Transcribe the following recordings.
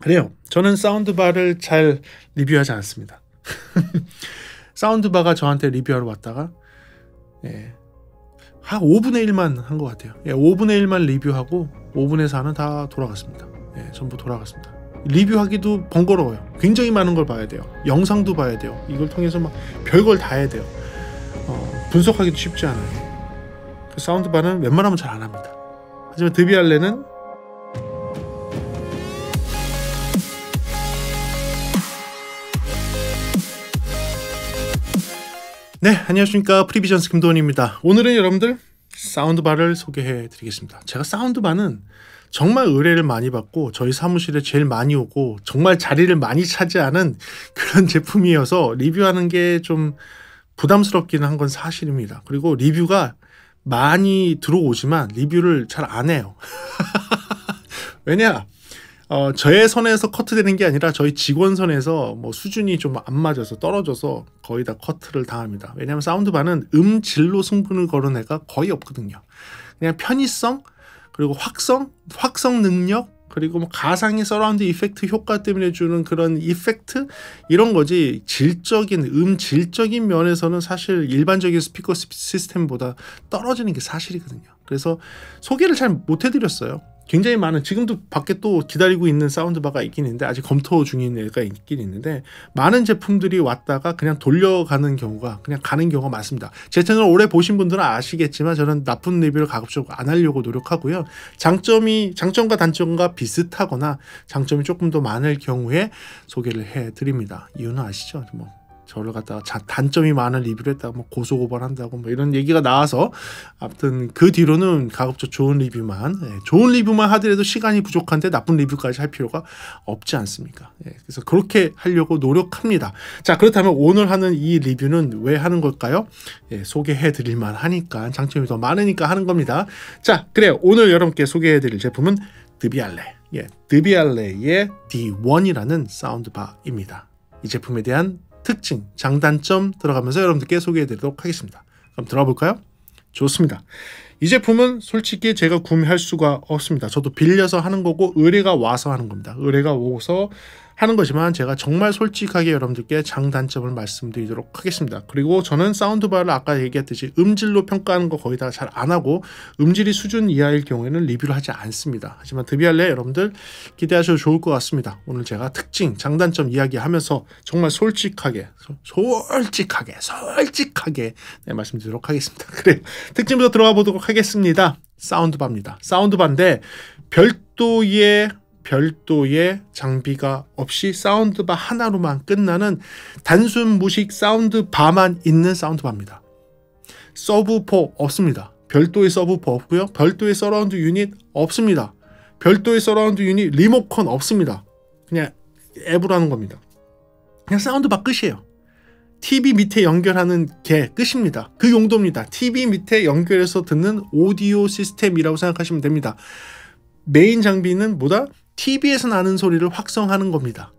그래요. 저는 사운드바를 잘 리뷰하지 않습니다. 사운드바가 저한테 리뷰하러 왔다가 한 5분의 1만 한 것 같아요. 5분의 1만 리뷰하고 5분의 4는 다 돌아갔습니다. 전부 돌아갔습니다. 리뷰하기도 번거로워요. 굉장히 많은 걸 봐야 돼요. 영상도 봐야 돼요. 이걸 통해서 막 별걸 다 해야 돼요. 분석하기도 쉽지 않아요. 그 사운드바는 웬만하면 잘 안 합니다. 하지만 드비알레는 네, 안녕하십니까. 프리비전스 김도원입니다. 오늘은 여러분들 사운드바를 소개해 드리겠습니다. 제가 사운드바는 정말 의뢰를 많이 받고 저희 사무실에 제일 많이 오고 정말 자리를 많이 차지하는 그런 제품이어서 리뷰하는 게 좀 부담스럽기는 한 건 사실입니다. 그리고 리뷰가 많이 들어오지만 리뷰를 잘 안 해요. 왜냐? 저의 선에서 커트되는 게 아니라 저희 직원 선에서 뭐 수준이 좀 안 맞아서 떨어져서 거의 다 커트를 당합니다. 왜냐하면 사운드바는 음질로 승부를 거는 애가 거의 없거든요. 그냥 편의성, 그리고 확성 능력, 그리고 뭐 가상의 서라운드 이펙트 효과 때문에 주는 그런 이펙트 이런 거지, 질적인 면에서는 사실 일반적인 스피커 시스템보다 떨어지는 게 사실이거든요. 그래서 소개를 잘 못 해드렸어요. 굉장히 많은, 지금도 밖에 또 기다리고 있는 사운드바가 있긴 있는데 아직 검토 중인 애가 있긴 있는데, 많은 제품들이 왔다가 그냥 돌려가는 경우가, 그냥 가는 경우가 많습니다. 제 채널 오래 보신 분들은 아시겠지만 저는 나쁜 리뷰를 가급적 안 하려고 노력하고요. 장점과 단점과 비슷하거나 장점이 조금 더 많을 경우에 소개를 해드립니다. 이유는 아시죠? 뭐 저를 갖다가 단점이 많은 리뷰를 했다가 뭐 고소고발한다고 뭐 이런 얘기가 나와서, 아무튼 그 뒤로는 가급적 좋은 리뷰만 하더라도 시간이 부족한데 나쁜 리뷰까지 할 필요가 없지 않습니까? 그래서 그렇게 하려고 노력합니다. 자, 그렇다면 오늘 하는 이 리뷰는 왜 하는 걸까요? 소개해 드릴만 하니까, 장점이 더 많으니까 하는 겁니다. 자, 그래요. 오늘 여러분께 소개해 드릴 제품은 드비알레, 드비알레의 D1이라는 사운드바입니다. 이 제품에 대한 특징, 장단점 들어가면서 여러분들께 소개해드리도록 하겠습니다. 그럼 들어가 볼까요? 좋습니다. 이 제품은 솔직히 제가 구매할 수가 없습니다. 저도 빌려서 하는 거고 의뢰가 와서 하는 겁니다. 의뢰가 오서 하는 거지만 제가 정말 솔직하게 여러분들께 장단점을 말씀드리도록 하겠습니다. 그리고 저는 사운드바를 아까 얘기했듯이 음질로 평가하는 거 거의 다 잘 안 하고, 음질이 수준 이하일 경우에는 리뷰를 하지 않습니다. 하지만 드비알레 여러분들 기대하셔도 좋을 것 같습니다. 오늘 제가 특징, 장단점 이야기하면서 정말 솔직하게 말씀드리도록 하겠습니다. 그래요. 특징부터 들어가 보도록 하겠습니다. 사운드바입니다. 사운드바인데 별도의 장비가 없이 사운드바 하나로만 끝나는 단순 무식 사운드바만 있는 사운드바입니다. 서브우퍼 없습니다. 별도의 서브우퍼 없고요. 별도의 서라운드 유닛 없습니다. 별도의 서라운드 유닛 리모컨 없습니다. 그냥 앱으로 하는 겁니다. 그냥 사운드바 끝이에요. TV 밑에 연결하는 게 끝입니다. 그 용도입니다. TV 밑에 연결해서 듣는 오디오 시스템이라고 생각하시면 됩니다. 메인 장비는 뭐다? TV에서 나는 소리를 확성하는 겁니다.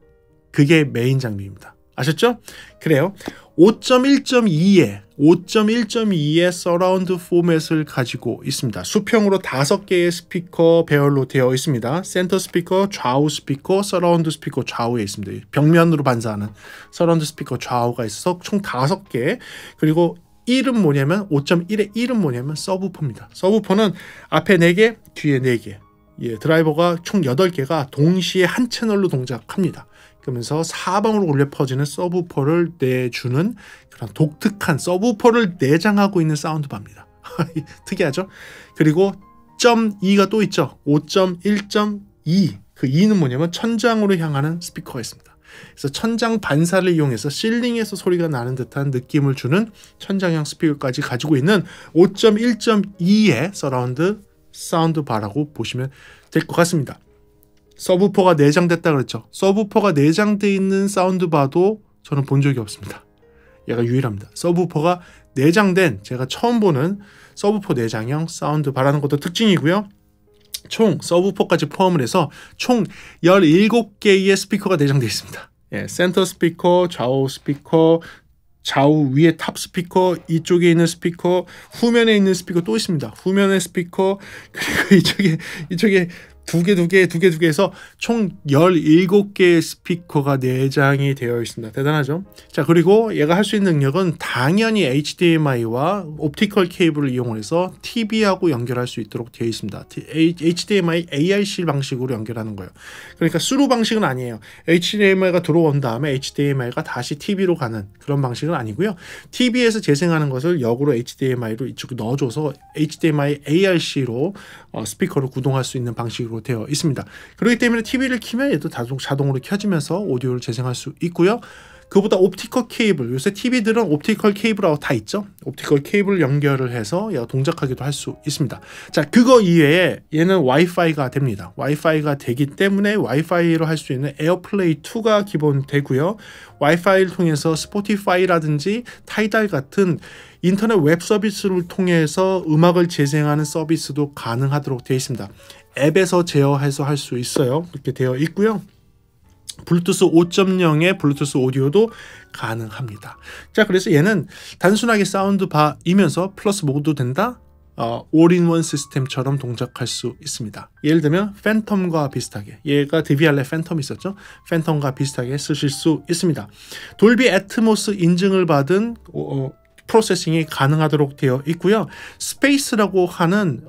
그게 메인 장비입니다. 아셨죠? 그래요. 5.1.2의 서라운드 포맷을 가지고 있습니다. 수평으로 5개의 스피커 배열로 되어 있습니다. 센터 스피커, 좌우 스피커, 서라운드 스피커 좌우에 있습니다. 벽면으로 반사하는 서라운드 스피커 좌우가 있어서 총 5개. 그리고 5.1의 1은 뭐냐면 서브우퍼입니다. 서브우퍼는 앞에 4개, 뒤에 4개. 드라이버가 총 8개가 동시에 한 채널로 동작합니다. 그러면서 사방으로 울려 퍼지는 서브우퍼를 내주는 그런 독특한 서브우퍼를 내장하고 있는 사운드바입니다. 특이하죠? 그리고 .2가 또 있죠. 5.1.2. 그 2는 뭐냐면 천장으로 향하는 스피커가 있습니다. 그래서 천장 반사를 이용해서 실링에서 소리가 나는 듯한 느낌을 주는 천장형 스피커까지 가지고 있는 5.1.2의 서라운드 사운드바라고 보시면 될 것 같습니다. 서브우퍼가 내장됐다 그랬죠. 서브우퍼가 내장되어 있는 사운드바도 저는 본 적이 없습니다. 얘가 유일합니다. 서브우퍼가 내장된, 제가 처음 보는 서브우퍼 내장형 사운드바라는 것도 특징이고요. 총 서브우퍼까지 포함을 해서 총 17개의 스피커가 내장되어 있습니다. 센터 스피커, 좌우 스피커, 좌우 위에 탑 스피커, 이쪽에 있는 스피커, 후면에 있는 스피커 또 있습니다. 후면의 스피커, 그리고 이쪽에 두 개 해서 총 17개의 스피커가 내장이 되어 있습니다. 대단하죠? 자, 그리고 얘가 할 수 있는 능력은 당연히 HDMI와 옵티컬 케이블을 이용해서 TV하고 연결할 수 있도록 되어 있습니다. HDMI ARC 방식으로 연결하는 거예요. 그러니까 스루 방식은 아니에요. HDMI가 들어온 다음에 HDMI가 다시 TV로 가는 그런 방식은 아니고요. TV에서 재생하는 것을 역으로 HDMI로 이쪽에 넣어줘서 HDMI ARC로 스피커를 구동할 수 있는 방식으로 되어 있습니다. 그렇기 때문에 TV를 켜면 얘도 자동으로 켜지면서 오디오를 재생할 수 있고요. 그보다 옵티컬 케이블, 요새 TV들은 옵티컬 케이블하고 다 있죠. 옵티컬 케이블 연결을 해서 얘가 동작하기도 할 수 있습니다. 자, 그거 이외에 얘는 와이파이가 됩니다. 와이파이가 되기 때문에 와이파이로 할 수 있는 에어플레이 2가 기본되고요. 와이파이를 통해서 스포티파이라든지 타이달 같은 인터넷 웹 서비스를 통해서 음악을 재생하는 서비스도 가능하도록 되어 있습니다. 앱에서 제어해서 할 수 있어요. 이렇게 되어 있고요. 블루투스 5.0의 블루투스 오디오도 가능합니다. 자, 그래서 얘는 단순하게 사운드바이면서 플러스 모드도 된다. 올인원 시스템처럼 동작할 수 있습니다. 예를 들면 팬텀과 비슷하게, 얘가 DVR의 팬텀이 있었죠. 팬텀과 비슷하게 쓰실 수 있습니다. 돌비 애트모스 인증을 받은 프로세싱이 가능하도록 되어 있고요. 스페이스라고 하는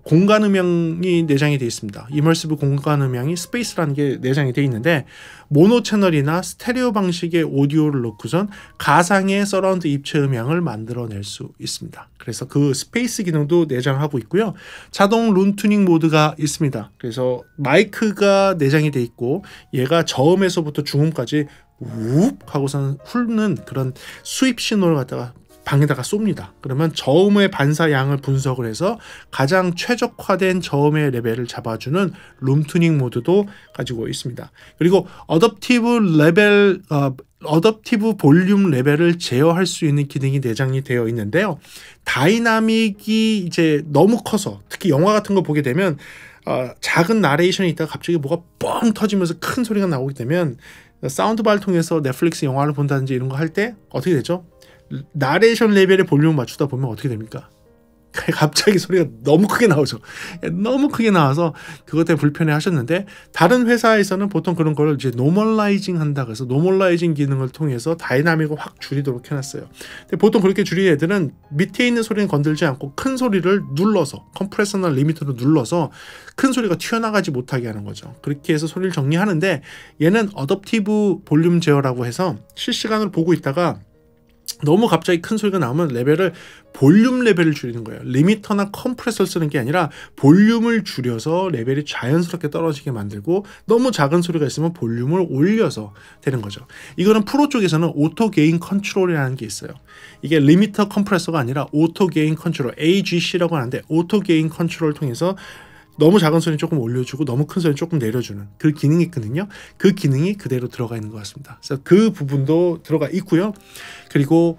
공간 음향이 내장이 되어 있습니다. 이머시브 공간 음향이 스페이스라는 게 내장이 되어 있는데 모노 채널이나 스테레오 방식의 오디오를 넣고선 가상의 서라운드 입체 음향을 만들어낼 수 있습니다. 그래서 그 스페이스 기능도 내장하고 있고요. 자동 룸 튜닝 모드가 있습니다. 그래서 마이크가 내장이 되어 있고 얘가 저음에서부터 중음까지 욱 하고선 훑는 그런 수입 신호를 갖다가 방에다가 쏩니다. 그러면 저음의 반사량을 분석을 해서 가장 최적화된 저음의 레벨을 잡아주는 룸튜닝 모드도 가지고 있습니다. 그리고 어댑티브 볼륨 레벨을 제어할 수 있는 기능이 내장이 되어 있는데요. 다이나믹이 이제 너무 커서 특히 영화 같은 거 보게 되면 작은 나레이션이 있다가 갑자기 뭐가 뻥 터지면서 큰 소리가 나오게 되면 사운드바를 통해서 넷플릭스 영화를 본다든지 이런 거 할 때 어떻게 되죠? 나레이션 레벨의 볼륨을 맞추다 보면 어떻게 됩니까? 갑자기 소리가 너무 크게 나오죠. 너무 크게 나와서 그것 때문에 불편해 하셨는데 다른 회사에서는 보통 그런 걸 이제 노멀라이징 한다 그래서 노멀라이징 기능을 통해서 다이나믹을 확 줄이도록 해놨어요. 근데 보통 그렇게 줄이는 애들은 밑에 있는 소리는 건들지 않고 큰 소리를 눌러서 컴프레서나 리미터로 눌러서 큰 소리가 튀어나가지 못하게 하는 거죠. 그렇게 해서 소리를 정리하는데 얘는 어댑티브 볼륨 제어라고 해서 실시간으로 보고 있다가 너무 갑자기 큰 소리가 나오면 볼륨 레벨을 줄이는 거예요. 리미터나 컴프레서를 쓰는 게 아니라 볼륨을 줄여서 레벨이 자연스럽게 떨어지게 만들고 너무 작은 소리가 있으면 볼륨을 올려서 되는 거죠. 이거는 프로 쪽에서는 오토 게인 컨트롤이라는 게 있어요. 이게 리미터 컴프레서가 아니라 오토 게인 컨트롤 AGC라고 하는데 오토 게인 컨트롤을 통해서 너무 작은 소리는 조금 올려주고 너무 큰 소리는 조금 내려주는 그 기능이 있거든요. 그 기능이 그대로 들어가 있는 것 같습니다. 그래서 그 부분도 들어가 있고요. 그리고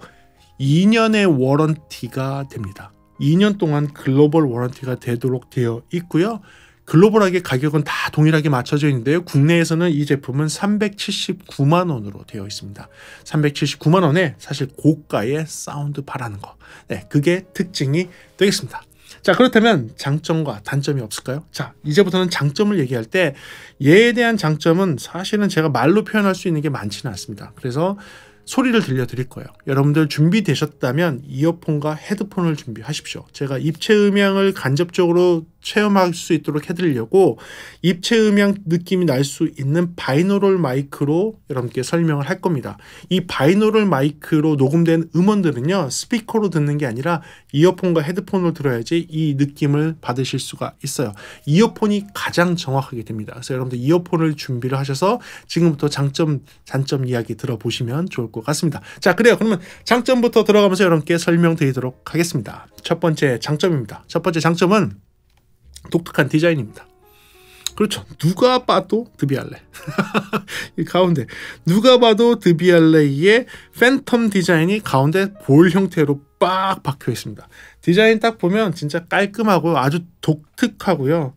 2년의 워런티가 됩니다. 2년 동안 글로벌 워런티가 되도록 되어 있고요. 글로벌하게 가격은 다 동일하게 맞춰져 있는데요. 국내에서는 이 제품은 379만 원으로 되어 있습니다. 379만 원에 사실 고가의 사운드바라는 거. 네, 그게 특징이 되겠습니다. 자, 그렇다면 장점과 단점이 없을까요? 자, 이제부터는 장점을 얘기할 때 얘에 대한 장점은 사실은 제가 말로 표현할 수 있는 게 많지는 않습니다. 그래서 소리를 들려드릴 거예요. 여러분들 준비되셨다면 이어폰과 헤드폰을 준비하십시오. 제가 입체 음향을 간접적으로 체험할 수 있도록 해드리려고 입체 음향 느낌이 날 수 있는 바이노럴 마이크로 여러분께 설명을 할 겁니다. 이 바이노럴 마이크로 녹음된 음원들은요, 스피커로 듣는 게 아니라 이어폰과 헤드폰으로 들어야지 이 느낌을 받으실 수가 있어요. 이어폰이 가장 정확하게 됩니다. 그래서 여러분들 이어폰을 준비를 하셔서 지금부터 장점, 단점 이야기 들어보시면 좋을 것 같습니다. 자, 그래요. 그러면 장점부터 들어가면서 여러분께 설명드리도록 하겠습니다. 첫 번째 장점입니다. 첫 번째 장점은 독특한 디자인입니다. 그렇죠. 누가 봐도 드비알레. 이 가운데 누가 봐도 드비알레의 팬텀 디자인이 가운데 볼 형태로 빡 박혀 있습니다. 디자인 딱 보면 진짜 깔끔하고 아주 독특하고요.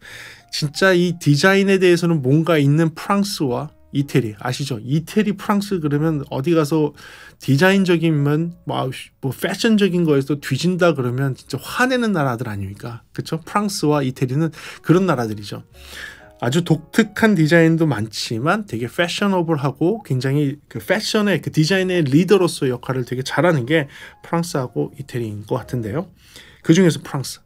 진짜 이 디자인에 대해서는 뭔가 있는 프랑스와 이태리 아시죠? 이태리 프랑스 그러면 어디 가서 디자인적이면 뭐 패션적인 거에서 뒤진다 그러면 진짜 화내는 나라들 아닙니까? 그렇죠? 프랑스와 이태리는 그런 나라들이죠. 아주 독특한 디자인도 많지만 되게 패셔너블하고 굉장히 그 패션의 그 디자인의 리더로서의 역할을 되게 잘하는 게 프랑스하고 이태리인 것 같은데요. 그 중에서 프랑스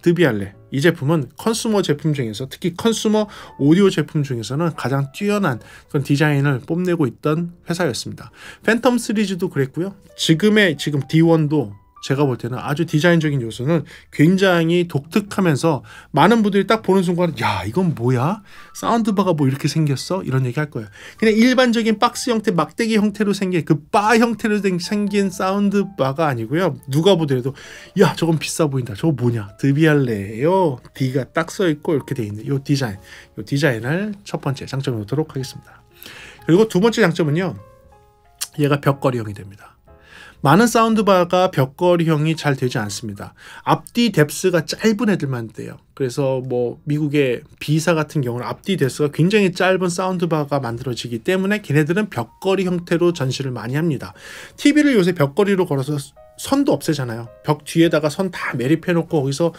드비알레 이 제품은 컨슈머 제품 중에서 특히 컨슈머 오디오 제품 중에서는 가장 뛰어난 그런 디자인을 뽐내고 있던 회사였습니다. 팬텀 시리즈도 그랬고요. 지금 D1도 제가 볼 때는 아주 디자인적인 요소는 굉장히 독특하면서 많은 분들이 딱 보는 순간 야 이건 뭐야? 사운드바가 뭐 이렇게 생겼어? 이런 얘기 할 거예요. 그냥 일반적인 박스 형태, 막대기 형태로 생긴 그 바 형태로 생긴 사운드바가 아니고요. 누가 보더라도 야 저건 비싸 보인다. 저거 뭐냐? 드비알레예요. D가 딱 써있고 이렇게 돼 있는 이 디자인을 첫 번째 장점으로 놓도록 하겠습니다. 그리고 두 번째 장점은요. 얘가 벽걸이형이 됩니다. 많은 사운드바가 벽걸이형이 잘 되지 않습니다. 앞뒤 뎁스가 짧은 애들만 돼요. 그래서 뭐 미국의 B사 같은 경우는 앞뒤 뎁스가 굉장히 짧은 사운드바가 만들어지기 때문에 걔네들은 벽걸이 형태로 전시를 많이 합니다. TV를 요새 벽걸이로 걸어서 선도 없애잖아요. 벽 뒤에다가 선 다 매립해 놓고 거기서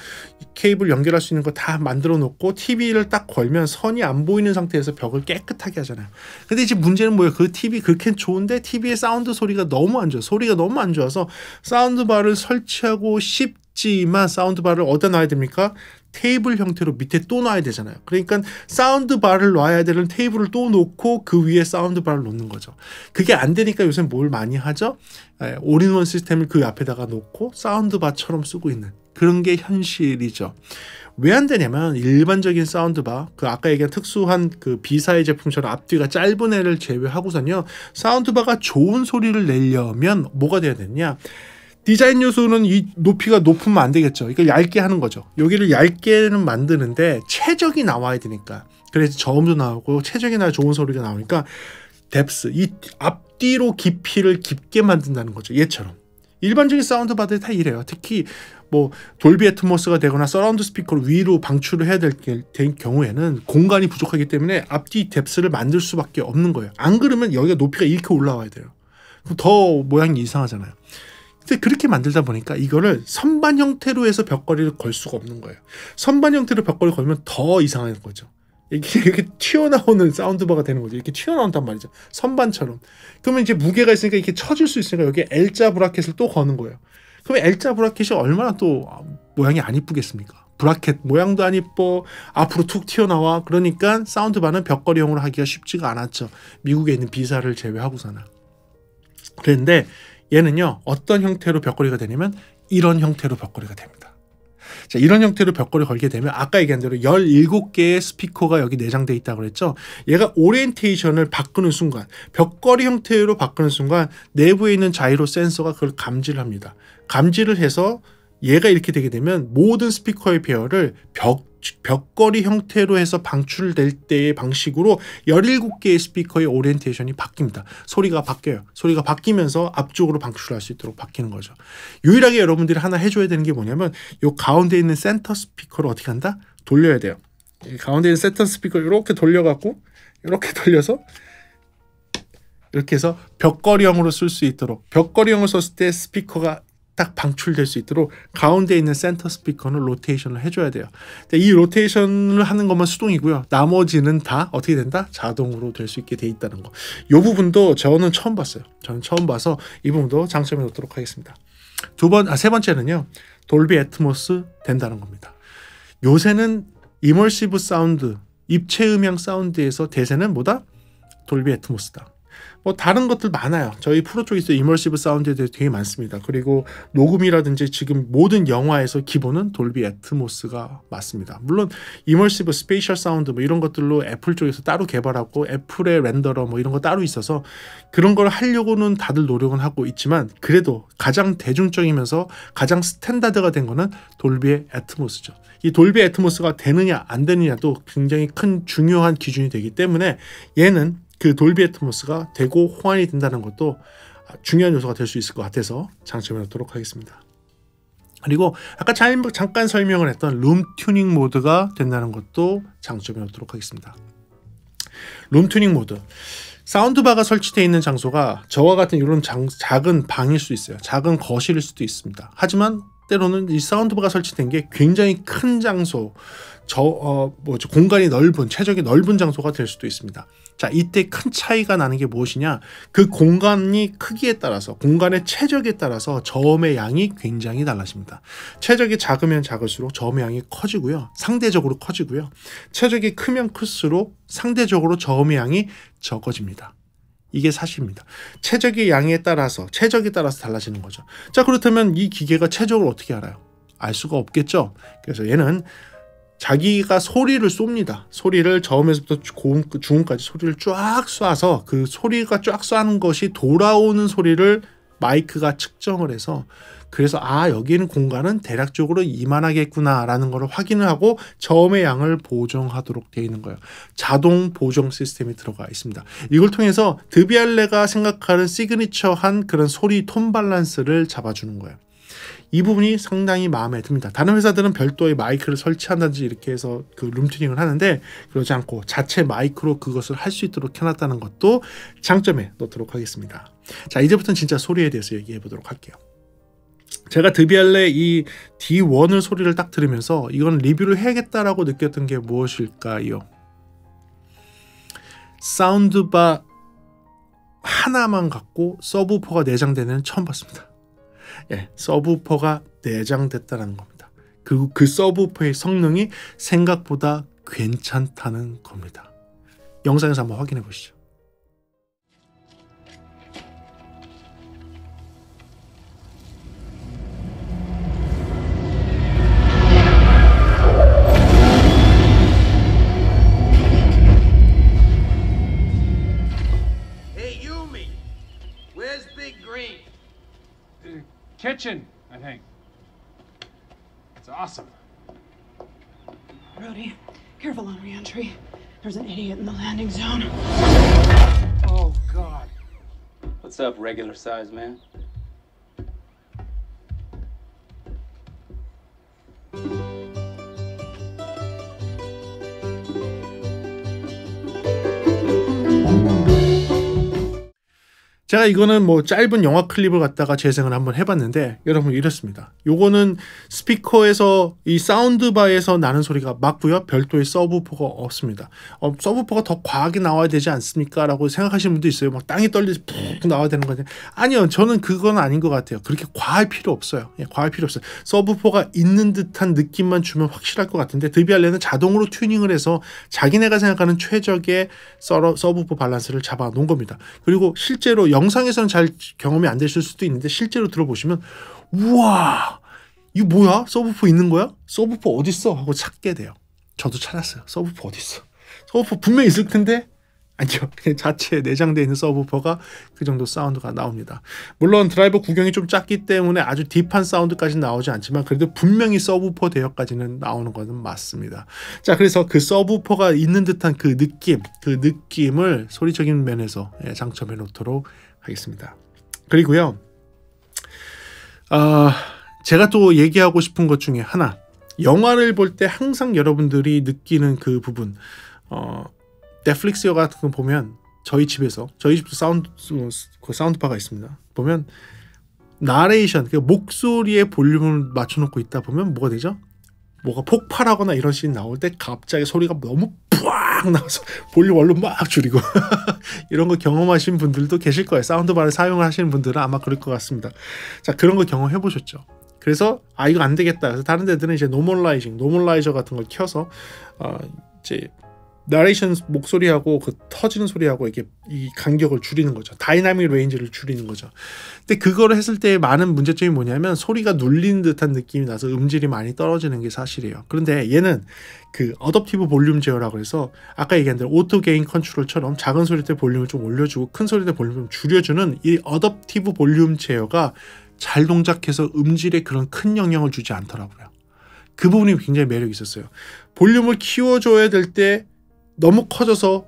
케이블 연결할 수 있는 거 다 만들어 놓고 TV를 딱 걸면 선이 안 보이는 상태에서 벽을 깨끗하게 하잖아요. 근데 이제 문제는 뭐예요? 그 TV 그렇게 좋은데 TV의 사운드 소리가 너무 안 좋아요. 소리가 너무 안 좋아서 사운드바를 설치하고 싶지만 사운드바를 어디다 놔야 됩니까? 테이블 형태로 밑에 또 놔야 되잖아요. 그러니까 사운드바를 놔야 되는 테이블을 또 놓고 그 위에 사운드바를 놓는 거죠. 그게 안 되니까 요새 뭘 많이 하죠? 올인원 시스템을 그 앞에다가 놓고 사운드바처럼 쓰고 있는 그런 게 현실이죠. 왜 안 되냐면 일반적인 사운드바, 그 아까 얘기한 특수한 그 B사의 제품처럼 앞뒤가 짧은 애를 제외하고선요. 사운드바가 좋은 소리를 내려면 뭐가 돼야 되냐? 디자인 요소는 이 높이가 높으면 안 되겠죠. 이걸 얇게 하는 거죠. 여기를 얇게는 만드는데 최적이 나와야 되니까. 그래서 저음도 나오고 최적이 나야 좋은 소리가 나오니까 뎁스, 이 앞뒤로 깊이를 깊게 만든다는 거죠. 얘처럼. 일반적인 사운드바들 다 이래요. 특히 뭐 돌비 애트모스가 되거나 서라운드 스피커를 위로 방출을 해야 될 경우에는 공간이 부족하기 때문에 앞뒤 뎁스를 만들 수밖에 없는 거예요. 안 그러면 여기가 높이가 이렇게 올라와야 돼요. 그럼 더 모양이 이상하잖아요. 근데 그렇게 만들다 보니까 이거를 선반 형태로 해서 벽걸이를 걸 수가 없는 거예요. 선반 형태로 벽걸이를 걸면 더 이상한 거죠. 이렇게 튀어나오는 사운드바가 되는 거죠. 이렇게 튀어나온단 말이죠. 선반처럼. 그러면 이제 무게가 있으니까 이렇게 쳐질 수 있으니까 여기에 L자 브라켓을 또 거는 거예요. 그러면 L자 브라켓이 얼마나 또 모양이 안 이쁘겠습니까? 브라켓 모양도 안 이뻐, 앞으로 툭 튀어나와. 그러니까 사운드바는 벽걸이형으로 하기가 쉽지가 않았죠. 미국에 있는 B사를 제외하고서는. 그런데 얘는요 어떤 형태로 벽걸이가 되냐면 이런 형태로 벽걸이가 됩니다. 자, 이런 형태로 벽걸이 걸게 되면 아까 얘기한 대로 17개의 스피커가 여기 내장되어 있다고 그랬죠. 얘가 오리엔테이션을 바꾸는 순간, 벽걸이 형태로 바꾸는 순간 내부에 있는 자이로 센서가 그걸 감지를 합니다. 감지를 해서 얘가 이렇게 되게 되면 모든 스피커의 배열을 벽걸이 형태로 해서 방출될 때의 방식으로 17개의 스피커의 오리엔테이션이 바뀝니다. 소리가 바뀌어요. 소리가 바뀌면서 앞쪽으로 방출할 수 있도록 바뀌는 거죠. 유일하게 여러분들이 하나 해줘야 되는 게 뭐냐면 이 가운데 있는 센터 스피커를 어떻게 한다? 돌려야 돼요. 이 가운데 있는 센터 스피커를 이렇게 돌려갖고 이렇게 돌려서 이렇게 해서 벽걸이형으로 쓸 수 있도록, 벽걸이형을 썼을 때 스피커가 딱 방출될 수 있도록 가운데 있는 센터 스피커는 로테이션을 해줘야 돼요. 이 로테이션을 하는 것만 수동이고요. 나머지는 다 어떻게 된다? 자동으로 될 수 있게 돼 있다는 거. 이 부분도 저는 처음 봤어요. 저는 처음 봐서 이 부분도 장점에 놓도록 하겠습니다. 세 번째는요. 돌비 애트모스 된다는 겁니다. 요새는 이머시브 사운드, 입체 음향 사운드에서 대세는 뭐다? 돌비 애트모스다. 뭐 다른 것들 많아요. 저희 프로 쪽에서 이머시브 사운드에 대해 되게 많습니다. 그리고 녹음이라든지 지금 모든 영화에서 기본은 돌비 애트모스가 맞습니다. 물론 이머시브 스페이셜 사운드 뭐 이런 것들로 애플 쪽에서 따로 개발하고 애플의 렌더러 뭐 이런 거 따로 있어서 그런 걸 하려고는 다들 노력은 하고 있지만 그래도 가장 대중적이면서 가장 스탠다드가 된 거는 돌비 애트모스죠. 이 돌비 애트모스가 되느냐 안 되느냐도 굉장히 큰 중요한 기준이 되기 때문에 얘는 그 돌비 애트모스가 되고 호환이 된다는 것도 중요한 요소가 될 수 있을 것 같아서 장점에 놓도록 하겠습니다. 그리고 아까 잠깐 설명을 했던 룸 튜닝 모드가 된다는 것도 장점에 놓도록 하겠습니다. 룸 튜닝 모드. 사운드바가 설치되어 있는 장소가 저와 같은 이런 작은 방일 수 있어요. 작은 거실일 수도 있습니다. 하지만 때로는 이 사운드바가 설치된 게 굉장히 큰 장소, 공간이 넓은, 최적의 넓은 장소가 될 수도 있습니다. 자, 이때 큰 차이가 나는 게 무엇이냐? 그 공간이 크기에 따라서, 공간의 최적에 따라서 저음의 양이 굉장히 달라집니다. 최적이 작으면 작을수록 저음의 양이 커지고요. 상대적으로 커지고요. 최적이 크면 클수록 상대적으로 저음의 양이 적어집니다. 이게 사실입니다. 최적의 최적에 따라서 달라지는 거죠. 자, 그렇다면 이 기계가 최적을 어떻게 알아요? 알 수가 없겠죠. 그래서 얘는 자기가 소리를 쏩니다. 소리를 저음에서부터 중음까지 소리를 쫙 쏴서 그 소리가 쫙 쏴는 것이 돌아오는 소리를 마이크가 측정을 해서, 그래서 여기는 공간은 대략적으로 이만하겠구나 라는 걸 확인을 하고 저음의 양을 보정하도록 되어 있는 거예요. 자동 보정 시스템이 들어가 있습니다. 이걸 통해서 드비알레가 생각하는 시그니처한 그런 소리 톤 밸런스를 잡아주는 거예요. 이 부분이 상당히 마음에 듭니다. 다른 회사들은 별도의 마이크를 설치한다든지 이렇게 해서 그 룸튜닝을 하는데, 그러지 않고 자체 마이크로 그것을 할 수 있도록 해놨다는 것도 장점에 넣도록 하겠습니다. 자, 이제부터는 진짜 소리에 대해서 얘기해 보도록 할게요. 제가 드비알레 이 D1을 소리를 딱 들으면서 이건 리뷰를 해야겠다라고 느꼈던 게 무엇일까요? 사운드바 하나만 갖고 서브우퍼가 내장되는 애는 처음 봤습니다. 예, 서브우퍼가 내장됐다는 겁니다. 그 서브우퍼의 성능이 생각보다 괜찮다는 겁니다. 영상에서 한번 확인해 보시죠. Kitchen, I think. It's awesome. Brody, careful on re-entry. There's an idiot in the landing zone. Oh, God. What's up, regular size man? 제가 이거는 뭐 짧은 영화 클립을 갖다가 재생을 한번 해봤는데, 여러분 이렇습니다. 요거는 스피커에서 이 사운드바에서 나는 소리가 맞고요. 별도의 서브우퍼가 없습니다. 서브우퍼가 더 과하게 나와야 되지 않습니까? 라고 생각하시는 분도 있어요. 막 땅이 떨리지 푹 나와야 되는 거냐? 아니요, 저는 그건 아닌 것 같아요. 그렇게 과할 필요 없어요. 예, 과할 필요 없어요. 서브우퍼가 있는 듯한 느낌만 주면 확실할 것 같은데, 드비알레는 자동으로 튜닝을 해서 자기네가 생각하는 최적의 서브우퍼 밸런스를 잡아 놓은 겁니다. 그리고 실제로 영상에서는 잘 경험이 안 되실 수도 있는데, 실제로 들어보시면 우와, 이거 뭐야? 서브우퍼 있는 거야? 서브우퍼 어딨어? 하고 찾게 돼요. 저도 찾았어요. 서브우퍼 어딨어? 서브우퍼 분명히 있을 텐데, 아니요, 그냥 자체에 내장되어 있는 서브우퍼가 그 정도 사운드가 나옵니다. 물론 드라이버 구경이 좀 작기 때문에 아주 딥한 사운드까지는 나오지 않지만, 그래도 분명히 서브우퍼 대역까지는 나오는 것은 맞습니다. 자, 그래서 그 서브우퍼가 있는 듯한 그 느낌을 소리적인 면에서 장점해 놓도록 하겠습니다. 그리고요, 제가 또 얘기하고 싶은 것 중에 하나, 영화를 볼 때 항상 여러분들이 느끼는 그 부분, 넷플릭스 영화 같은 거 보면, 저희 집도 사운드바가 있습니다. 보면 나레이션, 목소리의 볼륨을 맞춰놓고 있다 보면 뭐가 되죠? 뭐가 폭발하거나 이런 씬이 나올 때 갑자기 소리가 너무 푸악 나와서 볼륨 원룸 막 줄이고 이런 거 경험하신 분들도 계실 거예요. 사운드바를 사용을 하시는 분들은 아마 그럴 것 같습니다. 자, 그런 거 경험해 보셨죠? 그래서 이거 안 되겠다. 그래서 다른 데들은 이제 노멀라이저 같은 걸 켜서 이제 나레이션 목소리하고 그 터지는 소리하고 이게 이 간격을 줄이는 거죠. 다이나믹 레인지를 줄이는 거죠. 근데 그거를 했을 때 많은 문제점이 뭐냐면, 소리가 눌리는 듯한 느낌이 나서 음질이 많이 떨어지는 게 사실이에요. 그런데 얘는 그 어댑티브 볼륨 제어라고 해서 아까 얘기한 대로 오토 게인 컨트롤처럼 작은 소리 때 볼륨을 좀 올려주고 큰 소리 때 볼륨을 좀 줄여주는 이 어댑티브 볼륨 제어가 잘 동작해서 음질에 그런 큰 영향을 주지 않더라고요. 그 부분이 굉장히 매력이 있었어요. 볼륨을 키워줘야 될 때 너무 커져서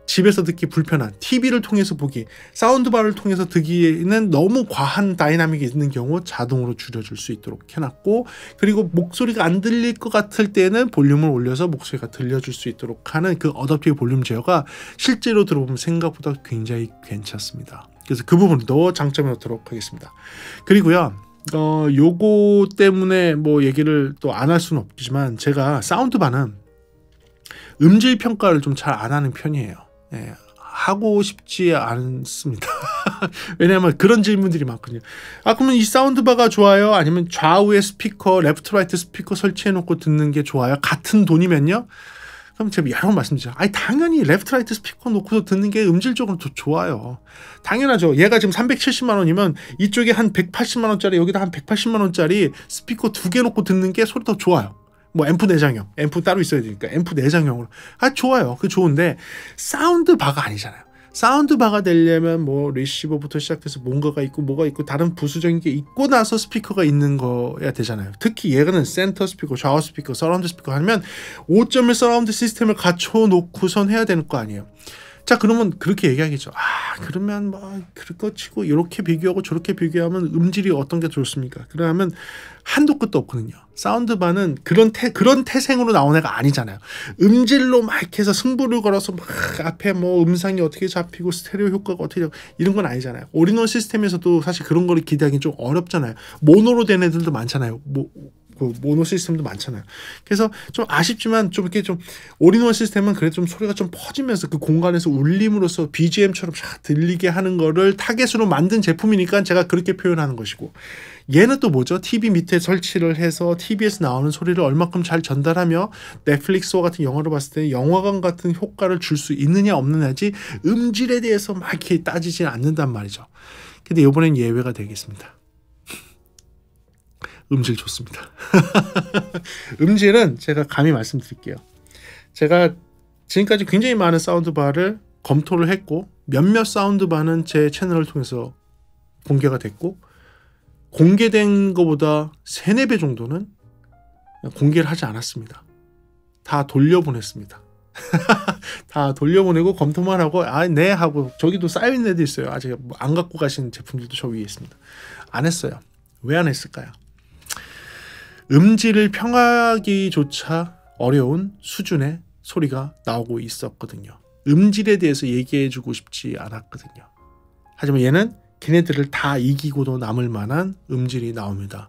집에서 듣기 불편한, TV를 통해서 보기, 사운드바를 통해서 듣기에는 너무 과한 다이나믹이 있는 경우 자동으로 줄여줄 수 있도록 해놨고, 그리고 목소리가 안 들릴 것 같을 때는 볼륨을 올려서 목소리가 들려줄 수 있도록 하는 그 어댑티브 볼륨 제어가 실제로 들어보면 생각보다 굉장히 괜찮습니다. 그래서 그 부분도 장점에 넣도록 하겠습니다. 그리고요, 요거 때문에 뭐 얘기를 또 안 할 수는 없지만 제가 사운드바는 음질 평가를 좀 잘 안 하는 편이에요. 예, 하고 싶지 않습니다. 왜냐하면 그런 질문들이 많거든요. 아, 그러면 이 사운드바가 좋아요? 아니면 좌우에 스피커, 레프트 라이트 스피커 설치해놓고 듣는 게 좋아요? 같은 돈이면요? 그럼 제가 여러 번 말씀드리죠. 아니, 당연히 레프트 라이트 스피커 놓고 듣는 게 음질적으로 더 좋아요. 당연하죠. 얘가 지금 370만 원이면 이쪽에 한 180만 원짜리, 여기다 한 180만 원짜리 스피커 2개 놓고 듣는 게 소리 더 좋아요. 뭐 앰프 내장형, 앰프 따로 있어야 되니까 앰프 내장형으로. 아, 좋아요. 그 좋은데 사운드바가 아니잖아요. 사운드바가 되려면 뭐 리시버부터 시작해서 뭔가가 있고 뭐가 있고 다른 부수적인 게 있고 나서 스피커가 있는 거야 되잖아요. 특히 얘는 센터 스피커, 좌우 스피커, 서라운드 스피커 하면 5.1 서라운드 시스템을 갖춰 놓고선 해야 되는 거 아니에요. 자, 그러면 그렇게 얘기하겠죠. 아, 그러면 뭐 그거 치고 이렇게 비교하고 저렇게 비교하면 음질이 어떤 게 좋습니까? 그러면 한도 끝도 없거든요. 사운드바는 그런 태생으로 나온 애가 아니잖아요. 음질로 막 이렇게 해서 승부를 걸어서 막 앞에 뭐 음상이 어떻게 잡히고 스테레오 효과가 어떻게 되고 이런 건 아니잖아요. 올인원 시스템에서도 사실 그런 거를 기대하기는 좀 어렵잖아요. 모노로 된 애들도 많잖아요. 모노 시스템도 많잖아요. 그래서 좀 아쉽지만 좀 이렇게 좀 올인원 시스템은 그래도 좀 소리가 좀 퍼지면서 그 공간에서 울림으로써 BGM처럼 쫙 들리게 하는 거를 타겟으로 만든 제품이니까 제가 그렇게 표현하는 것이고, 얘는 또 뭐죠? TV 밑에 설치를 해서 TV에서 나오는 소리를 얼마큼 잘 전달하며 넷플릭스와 같은 영화를 봤을 때 영화관 같은 효과를 줄 수 있느냐 없느냐지 음질에 대해서 막 이렇게 따지지 않는단 말이죠. 근데 이번엔 예외가 되겠습니다. 음질 좋습니다. 음질은 제가 감히 말씀드릴게요. 제가 지금까지 굉장히 많은 사운드바를 검토를 했고 몇몇 사운드바는 제 채널을 통해서 공개가 됐고 공개된 것보다 3, 4배 정도는 공개를 하지 않았습니다. 다 돌려보냈습니다. 다 돌려보내고 검토만 하고 아, 네 하고 저기도 쌓여있는 애도 있어요. 아직 안 갖고 가신 제품들도 저 위에 있습니다. 안 했어요. 왜 안 했을까요? 음질을 평하기조차 어려운 수준의 소리가 나오고 있었거든요. 음질에 대해서 얘기해주고 싶지 않았거든요. 하지만 얘는 걔네들을 다 이기고도 남을 만한 음질이 나옵니다.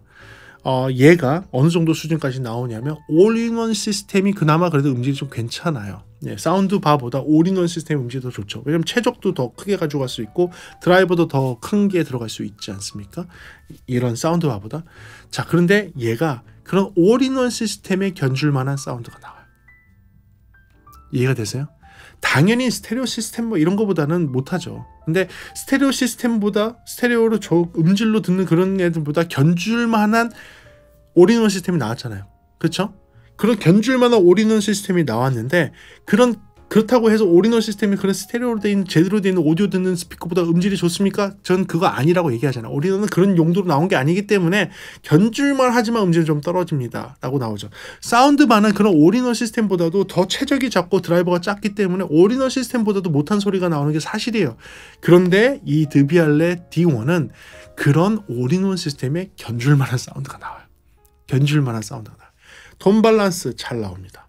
얘가 어느 정도 수준까지 나오냐면 올인원 시스템이 그나마 그래도 음질이 좀 괜찮아요. 예, 사운드바보다 올인원 시스템 음질이 더 좋죠. 왜냐면 최적도 더 크게 가져갈 수 있고 드라이버도 더 큰 게 들어갈 수 있지 않습니까? 이런 사운드바보다. 자, 그런데 얘가 그런 올인원 시스템에 견줄 만한 사운드가 나와요. 이해가 되세요? 당연히 스테레오 시스템 뭐 이런 거보다는 못하죠. 근데 스테레오 시스템보다 스테레오로 음질로 듣는 그런 애들보다 견줄 만한 올인원 시스템이 나왔잖아요. 그렇죠? 그런 견줄 만한 올인원 시스템이 나왔는데 그렇다고 해서 올인원 시스템이 그런 스테레오로 돼 있는 제대로 돼 있는 오디오 듣는 스피커보다 음질이 좋습니까? 전 그거 아니라고 얘기하잖아요. 올인원은 그런 용도로 나온 게 아니기 때문에 견줄만 하지만 음질이 좀 떨어집니다 라고 나오죠. 사운드바는 그런 올인원 시스템보다도 더 최적이 작고 드라이버가 작기 때문에 올인원 시스템보다도 못한 소리가 나오는 게 사실이에요. 그런데 이 드비알레 D1은 그런 올인원 시스템에 견줄 만한 사운드가 나와요. 견줄 만한 사운드가 나와요. 톤 밸런스 잘 나옵니다.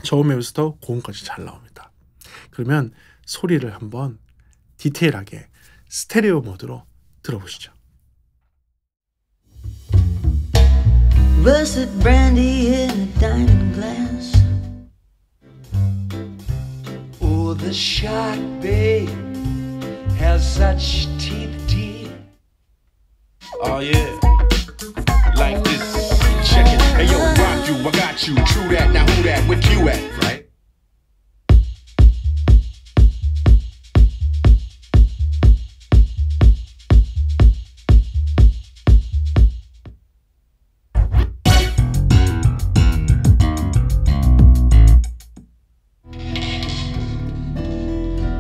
저음에서부터 고음까지 잘 나옵니다. 그러면 소리를 한번 디테일하게 스테레오 모드로 들어보시죠. Russet brandy in a diamond glass. Oh, the shark, babe, has such teeth, dear. Oh yeah, like this. Check it. Hey yo, rock you, I got you. True that. Now who that? Where you at? Right.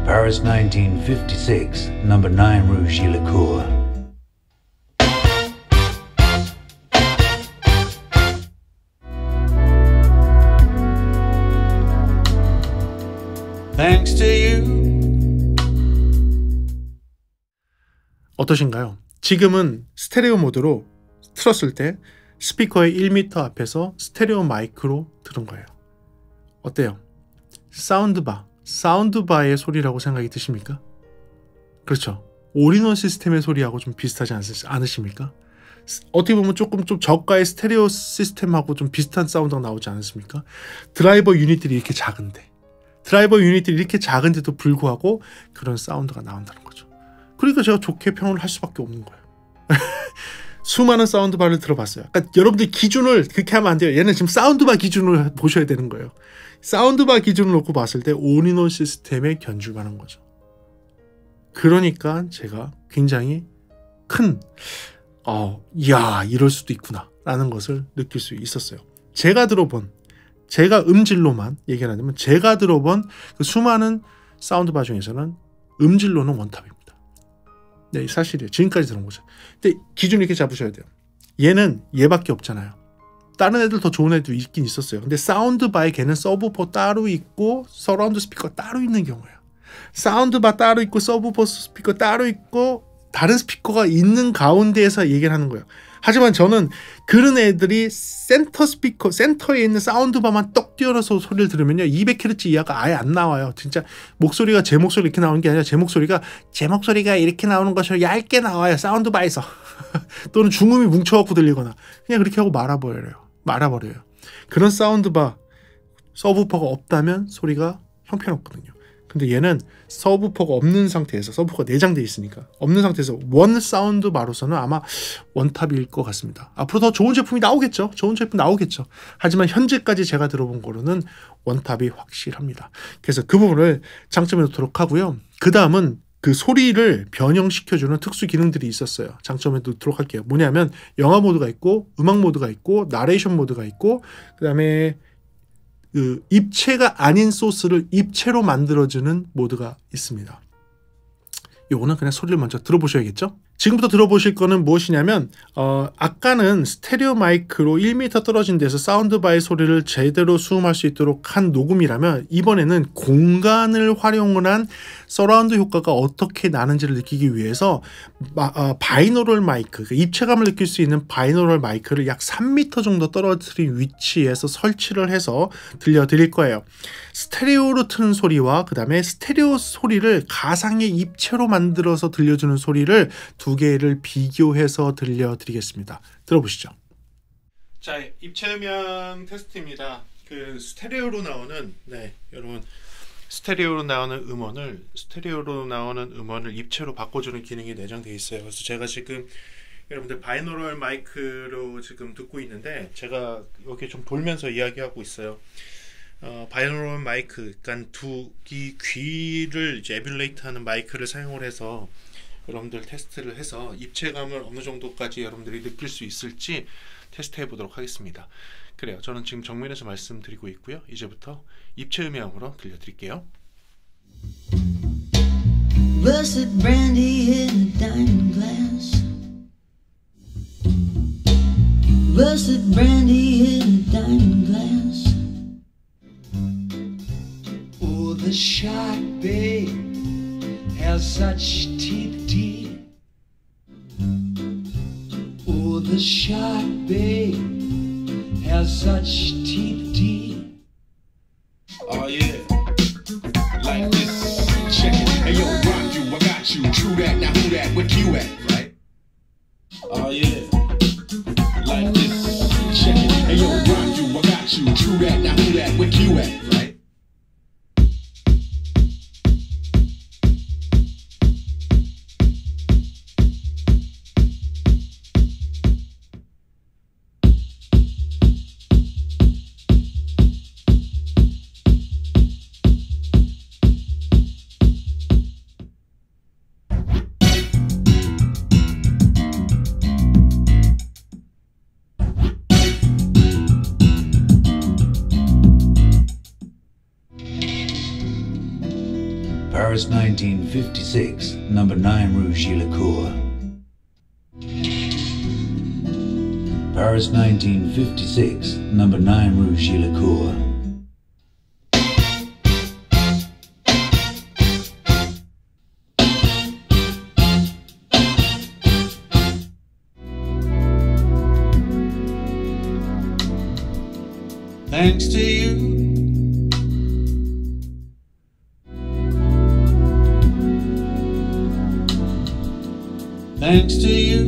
Paris 1956, number 9 Rue Gillicourt. Thanks to you. 어떠신가요? 지금은 스테레오 모드로 틀었을 때 스피커의 1m 앞에서 스테레오 마이크로 들은 거예요. 어때요? 사운드바의 소리라고 생각이 드십니까? 그렇죠. 올인원 시스템의 소리하고 좀 비슷하지 않으십니까? 어떻게 보면 조금 좀 저가의 스테레오 시스템하고 좀 비슷한 사운드가 나오지 않습니까? 드라이버 유닛들이 이렇게 작은데, 드라이버 유닛들이 이렇게 작은데도 불구하고 그런 사운드가 나온다는 거죠. 그러니까 제가 좋게 평을 할 수밖에 없는 거예요. 수많은 사운드바를 들어봤어요. 그러니까 여러분들 기준을 그렇게 하면 안 돼요. 얘는 지금 사운드바 기준을 보셔야 되는 거예요. 사운드바 기준을 놓고 봤을 때 올인원 시스템에 견줄만한 거죠. 그러니까 제가 굉장히 큰 이야 이럴 수도 있구나 라는 것을 느낄 수 있었어요. 제가 음질로만 얘기를 하자면 제가 들어본 그 수많은 사운드바 중에서는 음질로는 원탑입니다. 네, 사실이에요. 지금까지 들은 거죠. 근데 기준 이렇게 잡으셔야 돼요. 얘는 얘밖에 없잖아요. 다른 애들 더 좋은 애도 있긴 있었어요. 근데 사운드바에 걔는 서브우퍼 따로 있고 서라운드 스피커 따로 있는 경우예요. 사운드바 따로 있고 서브우퍼 스피커 따로 있고 다른 스피커가 있는 가운데에서 얘기를 하는 거예요. 하지만 저는 그런 애들이 센터에 있는 사운드바만 떡 띄어서 소리를 들으면요 200Hz 이하가 아예 안 나와요. 진짜 목소리가 제 목소리 이렇게 나오는 게 아니라 제 목소리가 이렇게 나오는 것처럼 얇게 나와요. 사운드바에서. 또는 중음이 뭉쳐갖고 들리거나 그냥 그렇게 하고 말아버려요. 그런 사운드바 서브우퍼가 없다면 소리가 형편없거든요. 근데 얘는 서브우퍼가 없는 상태에서, 서브우퍼가 내장되어 있으니까 없는 상태에서 원 사운드바로서는 아마 원탑일 것 같습니다. 앞으로 더 좋은 제품이 나오겠죠. 하지만 현재까지 제가 들어본 거로는 원탑이 확실합니다. 그래서 그 부분을 장점에 놓도록 하고요. 그 다음은 그 소리를 변형시켜주는 특수 기능들이 있었어요. 장점에 놓도록 할게요. 뭐냐면 영화 모드가 있고 음악 모드가 있고 나레이션 모드가 있고 그 다음에 그 입체가 아닌 소스를 입체로 만들어주는 모드가 있습니다. 요거는 그냥 소리를 먼저 들어보셔야겠죠? 지금부터 들어보실 거는 무엇이냐면 아까는 스테레오 마이크로 1m 떨어진 데서 사운드바의 소리를 제대로 수음할 수 있도록 한 녹음이라면 이번에는 공간을 활용을 한 서라운드 효과가 어떻게 나는지를 느끼기 위해서 바이노럴 마이크, 입체감을 느낄 수 있는 바이노럴 마이크를 약 3m 정도 떨어뜨린 위치에서 설치를 해서 들려드릴 거예요. 스테레오로 트는 소리와 그 다음에 스테레오 소리를 가상의 입체로 만들어서 들려주는 소리를 두 개를 비교해서 들려드리겠습니다. 들어보시죠. 자, 입체 음향 테스트입니다. 그 스테레오로 나오는 여러분 스테레오로 나오는 음원을 입체로 바꿔주는 기능이 내장되어 있어요. 그래서 제가 지금 여러분들 바이노럴 마이크로 지금 듣고 있는데 제가 이렇게 좀 돌면서 이야기하고 있어요. 바이노럴 마이크, 그러니까 귀를 이제 에뮬레이트하는 마이크를 사용을 해서 여러분들 테스트를 해서 입체감을 어느 정도까지 여러분들이 느낄 수 있을지 테스트해 보도록 하겠습니다. 그래요. 저는 지금 정면에서 말씀드리고 있고요. 이제부터 입체 음향으로 들려드릴게요. Russet brandy in a diamond glass. Russet brandy in a diamond glass. Oh, the shark, babe, has such teeth deep. Oh, the shark, babe, has such teeth deep. Oh yeah, like this. Check it. Hey yo, rock you, I got you. True that. Now who that? Where you at? Right? Oh yeah, like this. Check it. Hey yo, rock you, I got you. True that. Now who that? Where you at? Right? Paris 1956, number 9 Rue Gillicourt. Paris 1956, number 9 Rue Gillicourt. Thanks to you, thanks to you,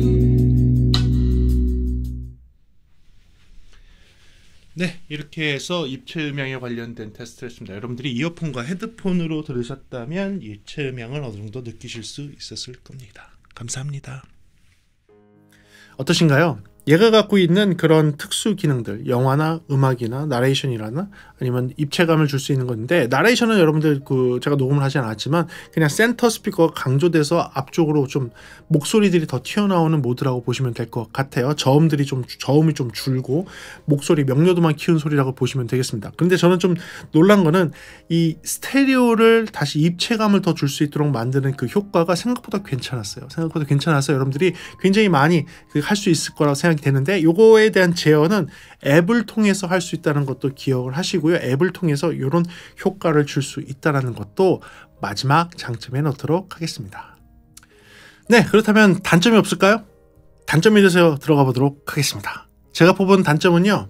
이렇게 해서 입체 음향에 관련된 테스트를 했습니다. 여러분들이 이어폰과 헤드폰으로 들으셨다면 입체 음향을 어느 정도 느끼실 수 있었을 겁니다. 감사합니다. 어떠신가요? 얘가 갖고 있는 그런 특수 기능들, 영화나 음악이나 나레이션이라나 아니면 입체감을 줄 수 있는 건데, 나레이션은 여러분들 제가 녹음을 하지 않았지만 그냥 센터 스피커가 강조돼서 앞쪽으로 좀 목소리들이 더 튀어나오는 모드라고 보시면 될 것 같아요. 저음이 좀 줄고 목소리 명료도만 키운 소리라고 보시면 되겠습니다. 근데 저는 좀 놀란 거는 이 스테레오를 다시 입체감을 더 줄 수 있도록 만드는 그 효과가 생각보다 괜찮았어요. 생각보다 괜찮아서 여러분들이 굉장히 많이 할 수 있을 거라고 생각이 되는데, 요거에 대한 제어는 앱을 통해서 할 수 있다는 것도 기억을 하시고요. 앱을 통해서 이런 효과를 줄 수 있다는 것도 마지막 장점에 넣도록 하겠습니다. 네, 그렇다면 단점이 없을까요? 단점에 대해서 들어가 보도록 하겠습니다. 제가 뽑은 단점은요,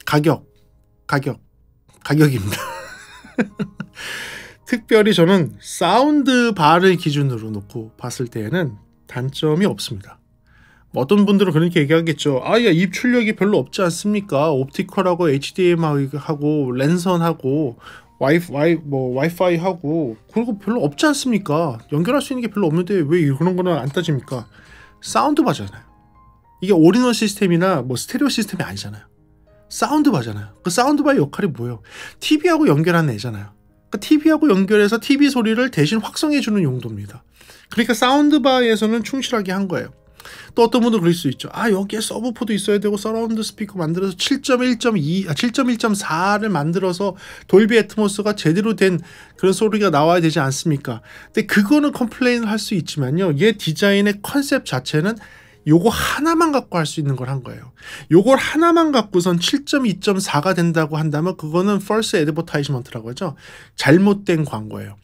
가격입니다. 특별히 저는 사운드 바를 기준으로 놓고 봤을 때에는 단점이 없습니다. 어떤 분들은 그렇게 얘기하겠죠. 야, 입출력이 별로 없지 않습니까? 옵티컬하고 HDMI하고 랜선하고 와이파이하고 그리고 별로 없지 않습니까? 연결할 수 있는 게 별로 없는데 왜 그런 거는 안 따집니까? 사운드 바잖아요. 이게 올인원 시스템이나 스테레오 시스템이 아니잖아요. 사운드 바잖아요. 그 사운드 바의 역할이 뭐예요? TV하고 연결하는 애잖아요. 그러니까 TV하고 연결해서 TV 소리를 대신 확성해주는 용도입니다. 그러니까 사운드 바에서는 충실하게 한 거예요. 또 어떤 분도 그럴 수 있죠. 여기에 서브포도 있어야 되고 서라운드 스피커 만들어서 7.1.4를 만들어서 돌비 애트모스가 제대로 된 그런 소리가 나와야 되지 않습니까? 근데 그거는 컴플레인을 할 수 있지만요, 얘 디자인의 컨셉 자체는 요거 하나만 갖고 할 수 있는 걸 한 거예요. 요걸 하나만 갖고선 7.2.4가 된다고 한다면 그거는 false advertisement라고 하죠. 잘못된 광고예요.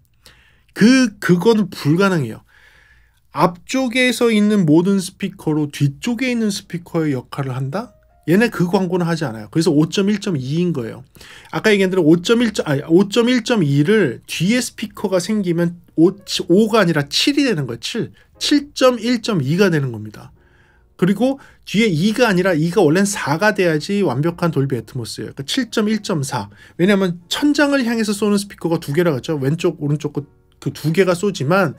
그거는 불가능해요. 앞쪽에서 있는 모든 스피커로 뒤쪽에 있는 스피커의 역할을 한다? 얘네 그 광고는 하지 않아요. 그래서 5.1.2인 거예요. 아까 얘기한 대로 5.1.2를 뒤에 스피커가 생기면 5가 아니라 7이 되는 거예요. 7.1.2가 되는 겁니다. 그리고 뒤에 2가 아니라 2가 원래는 4가 돼야지 완벽한 돌비 애트모스예요. 그러니까 7.1.4. 왜냐하면 천장을 향해서 쏘는 스피커가 두 개라고 했죠. 왼쪽 오른쪽 그 두 개가 쏘지만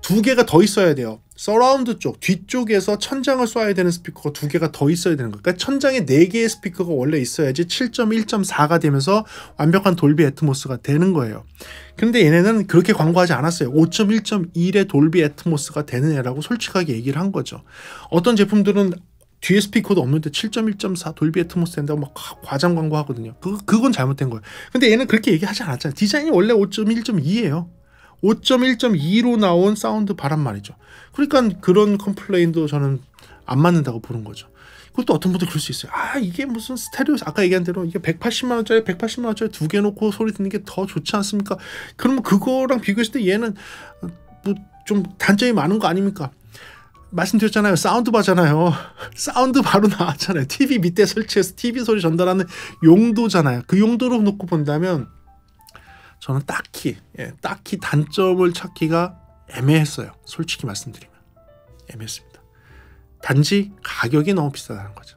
두 개가 더 있어야 돼요. 서라운드 쪽 뒤쪽에서 천장을 쏴야 되는 스피커가 두 개가 더 있어야 되는 거예요. 그러니까 천장에 4개의 스피커가 원래 있어야지 7.1.4가 되면서 완벽한 돌비 애트모스가 되는 거예요. 근데 얘네는 그렇게 광고하지 않았어요. 5.1.1의 돌비 애트모스가 되는 애라고 솔직하게 얘기를 한 거죠. 어떤 제품들은 뒤에 스피커도 없는데 7.1.4 돌비 애트모스 된다고 막 과장 광고하거든요. 그건 잘못된 거예요. 근데 얘는 그렇게 얘기하지 않았잖아요. 디자인이 원래 5.1.2예요. 5.1.2로 나온 사운드 바란 말이죠. 그러니까 그런 컴플레인도 저는 안 맞는다고 보는 거죠. 그것도 어떤 분들 그럴 수 있어요. 이게 무슨 스테레오, 아까 얘기한 대로 이게 180만원짜리 두 개 놓고 소리 듣는 게 더 좋지 않습니까? 그러면 그거랑 비교했을 때 얘는 좀 단점이 많은 거 아닙니까? 말씀드렸잖아요. 사운드 바잖아요. 사운드 바로 나왔잖아요. TV 밑에 설치해서 TV 소리 전달하는 용도잖아요. 그 용도로 놓고 본다면 저는 딱히 단점을 찾기가 애매했어요. 솔직히 말씀드리면 애매했습니다. 단지 가격이 너무 비싸다는 거죠.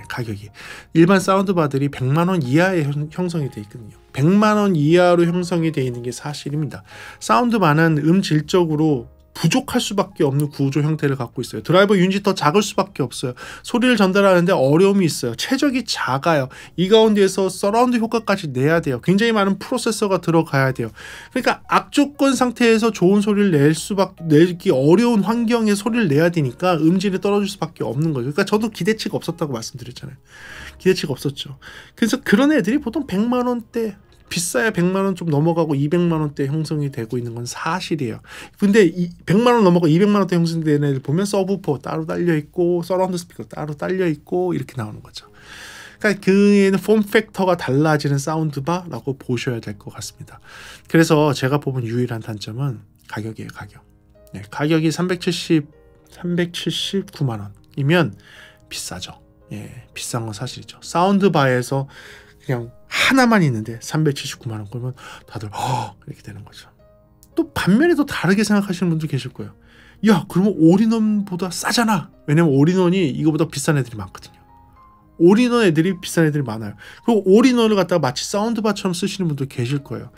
가격이 일반 사운드바들이 100만원 이하에 형성이 되어 있거든요. 100만원 이하로 형성이 되어 있는 게 사실입니다. 사운드바는 음질적으로 부족할 수밖에 없는 구조 형태를 갖고 있어요. 드라이버 유닛이 더 작을 수밖에 없어요. 소리를 전달하는데 어려움이 있어요. 최적이 작아요. 이 가운데에서 서라운드 효과까지 내야 돼요. 굉장히 많은 프로세서가 들어가야 돼요. 그러니까 악조건 상태에서 좋은 소리를 내기 어려운 환경에 소리를 내야 되니까 음질이 떨어질 수밖에 없는 거죠. 그러니까 저도 기대치가 없었다고 말씀드렸잖아요. 기대치가 없었죠. 그래서 그런 애들이 보통 100만원대 비싸야 100만원 좀 넘어가고 200만원대 형성이 되고 있는 건 사실이에요. 근데 100만원 넘어가고 200만원대 형성되는 애들 보면 서브포 따로 딸려있고 서라운드 스피커 따로 딸려있고 이렇게 나오는 거죠. 그러니까 그에는 폼 팩터가 달라지는 사운드바라고 보셔야 될 것 같습니다. 그래서 제가 뽑은 유일한 단점은 가격이에요. 가격이 379만원이면 비싸죠. 비싼 건 사실이죠. 사운드바에서 그냥 하나만 있는데 379만원 그러면 다들 이렇게 되는 거죠. 또 반면에 또 다르게 생각하시는 분도 계실 거예요. 그러면 올인원보다 싸잖아. 왜냐면 올인원이 이거보다 비싼 애들이 많거든요. 올인원 애들이 비싼 애들이 많아요. 그리고 올인원을 갖다가 마치 사운드바처럼 쓰시는 분도 계실 거예요.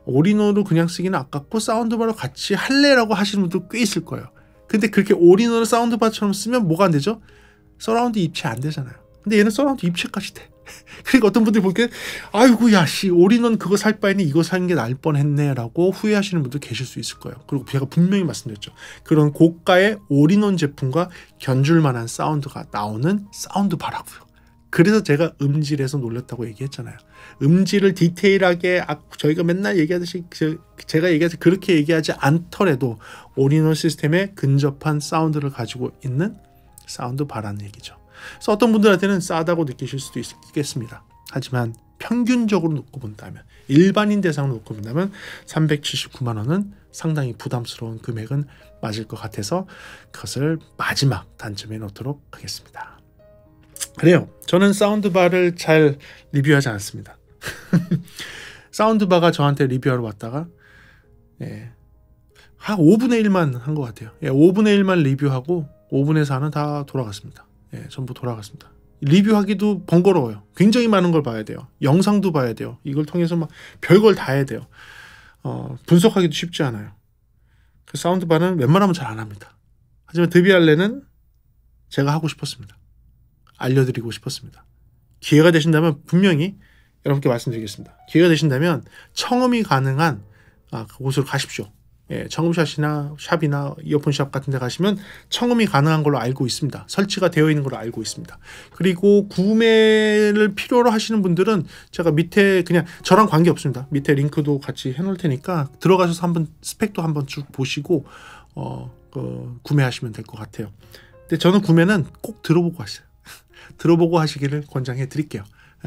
올인원으로 그냥 쓰기는 아깝고 사운드바로 같이 할래라고 하시는 분도 꽤 있을 거예요. 근데 그렇게 올인원을 사운드바처럼 쓰면 뭐가 안 되죠? 서라운드 입체 안 되잖아요. 근데 얘는 서라운드 입체까지 돼. 그러니까 어떤 분들이 보기에 아이고 야씨 올인원 그거 살 바에는 이거 사는 게 나을 뻔했네 라고 후회하시는 분도 계실 수 있을 거예요. 그리고 제가 분명히 말씀드렸죠. 그런 고가의 올인원 제품과 견줄 만한 사운드가 나오는 사운드바라고요. 그래서 제가 음질에서 놀랐다고 얘기했잖아요. 음질을 디테일하게 저희가 맨날 얘기하듯이 제가 얘기해서 그렇게 얘기하지 않더라도 올인원 시스템에 근접한 사운드를 가지고 있는 사운드바라는 얘기죠. 그래서 어떤 분들한테는 싸다고 느끼실 수도 있겠습니다. 하지만 평균적으로 놓고 본다면 일반인 대상으로 놓고 본다면 379만 원은 상당히 부담스러운 금액은 맞을 것 같아서 그것을 마지막 단점에 놓도록 하겠습니다. 그래요. 저는 사운드바를 잘 리뷰하지 않습니다. 사운드바가 저한테 리뷰하러 왔다가 한 5분의 1만 한 것 같아요. 5분의 1만 리뷰하고 5분의 4는 다 돌아갔습니다. 전부 돌아갔습니다. 리뷰하기도 번거로워요. 굉장히 많은 걸 봐야 돼요. 영상도 봐야 돼요. 이걸 통해서 막 별걸 다 해야 돼요. 분석하기도 쉽지 않아요. 그 사운드바는 웬만하면 잘 안 합니다. 하지만 드비알레는 제가 하고 싶었습니다. 알려드리고 싶었습니다. 기회가 되신다면 분명히 여러분께 말씀드리겠습니다. 기회가 되신다면 청음이 가능한 그곳으로 가십시오. 청음샷이나 샵이나 이어폰샵 같은 데 가시면 청음이 가능한 걸로 알고 있습니다. 설치가 되어 있는 걸로 알고 있습니다. 그리고 구매를 필요로 하시는 분들은 제가 밑에 그냥 저랑 관계없습니다. 밑에 링크도 같이 해놓을 테니까 들어가셔서 한번 스펙도 한번 쭉 보시고 구매하시면 될 것 같아요. 근데 저는 구매는 꼭 들어보고 하세요. 들어보고 하시기를 권장해 드릴게요.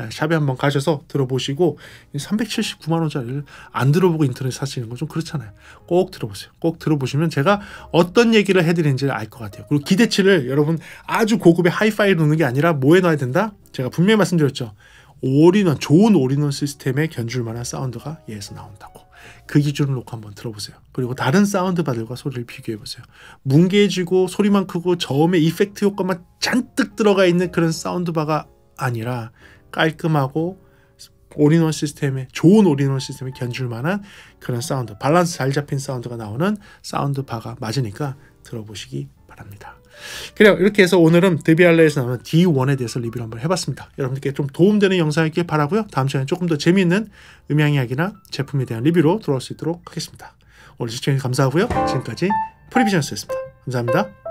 샵에 한번 가셔서 들어보시고 379만 원짜리를 안 들어보고 인터넷 사시는 건 좀 그렇잖아요. 꼭 들어보세요. 꼭 들어보시면 제가 어떤 얘기를 해드리는지를 알 것 같아요. 그리고 기대치를 여러분 아주 고급의 하이파이로 놓는 게 아니라 뭐에 넣어야 된다? 제가 분명히 말씀드렸죠. 올인원, 좋은 올인원 시스템에 견줄 만한 사운드가 얘에서 나온다고. 그 기준을 놓고 한번 들어보세요. 그리고 다른 사운드바들과 소리를 비교해보세요. 뭉개지고 소리만 크고 저음의 이펙트 효과만 잔뜩 들어가 있는 그런 사운드바가 아니라 깔끔하고 올인원 시스템에 좋은 올인원 시스템에 견줄 만한 그런 사운드, 밸런스 잘 잡힌 사운드가 나오는 사운드바가 맞으니까 들어보시기 바랍니다. 그래요. 이렇게 해서 오늘은 드비알레에서 나오는 D1에 대해서 리뷰를 한번 해봤습니다. 여러분들께 좀 도움되는 영상이길 바라고요. 다음 시간에 조금 더 재미있는 음향 이야기나 제품에 대한 리뷰로 돌아올 수 있도록 하겠습니다. 오늘 시청해 주셔서 감사하고요. 지금까지 프리비전스였습니다. 감사합니다.